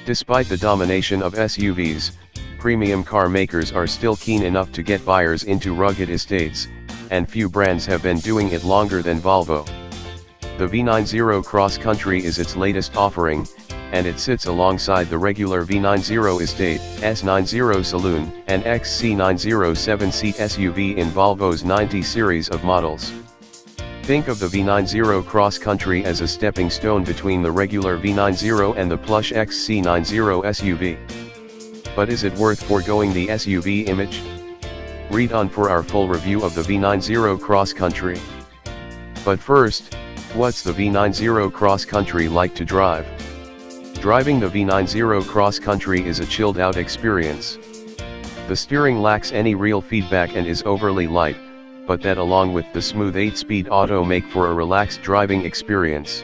Despite the domination of SUVs, premium car makers are still keen enough to get buyers into rugged estates, and few brands have been doing it longer than Volvo. The V90 Cross Country is its latest offering, and it sits alongside the regular V90 Estate, S90 Saloon, and XC90 7-seat SUV in Volvo's 90 series of models. Think of the V90 Cross Country as a stepping stone between the regular V90 and the plush XC90 SUV. But is it worth foregoing the SUV image? Read on for our full review of the V90 Cross Country. But first, what's the V90 Cross Country like to drive? Driving the V90 Cross Country is a chilled-out experience. The steering lacks any real feedback and is overly light, but that along with the smooth 8-speed auto make for a relaxed driving experience.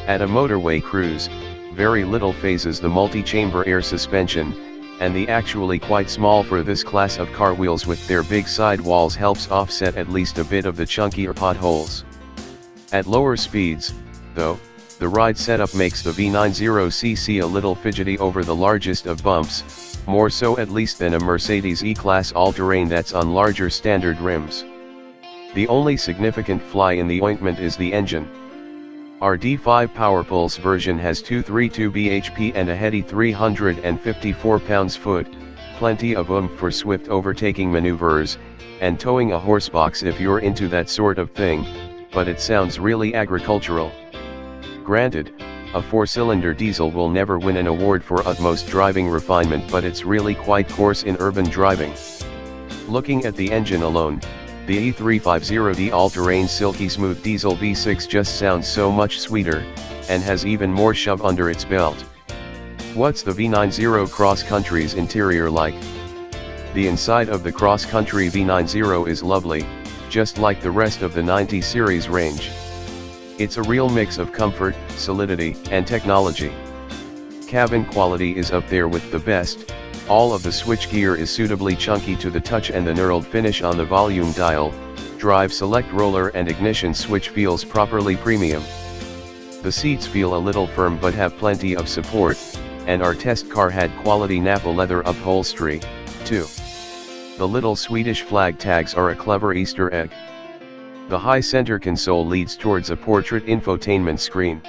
At a motorway cruise, very little phases the multi-chamber air suspension, and the actually quite small for this class of car wheels with their big side walls helps offset at least a bit of the chunkier potholes. At lower speeds, though, the ride setup makes the V90cc a little fidgety over the largest of bumps, more so at least than a Mercedes E-Class all-terrain that's on larger standard rims. The only significant fly in the ointment is the engine. Our D5 PowerPulse version has 232 bhp and a heady 354 pounds-foot, plenty of oomph for swift overtaking maneuvers, and towing a horsebox if you're into that sort of thing, but it sounds really agricultural. Granted, a 4-cylinder diesel will never win an award for utmost driving refinement, but it's really quite coarse in urban driving. Looking at the engine alone, the E350D all-terrain silky smooth diesel V6 just sounds so much sweeter, and has even more shove under its belt. What's the V90 Cross Country's interior like? The inside of the Cross Country V90 is lovely, just like the rest of the 90 series range. It's a real mix of comfort, solidity, and technology. Cabin quality is up there with the best, all of the switchgear is suitably chunky to the touch and the knurled finish on the volume dial, drive select roller and ignition switch feels properly premium. The seats feel a little firm but have plenty of support, and our test car had quality Nappa leather upholstery, too. The little Swedish flag tags are a clever Easter egg. The high center console leads towards a portrait infotainment screen.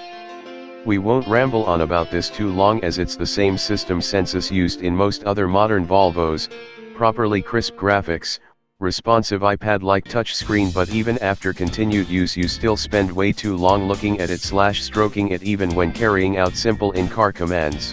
We won't ramble on about this too long as it's the same system census used in most other modern Volvos, properly crisp graphics, responsive iPad-like touchscreen, but even after continued use you still spend way too long looking at it / stroking it even when carrying out simple in-car commands.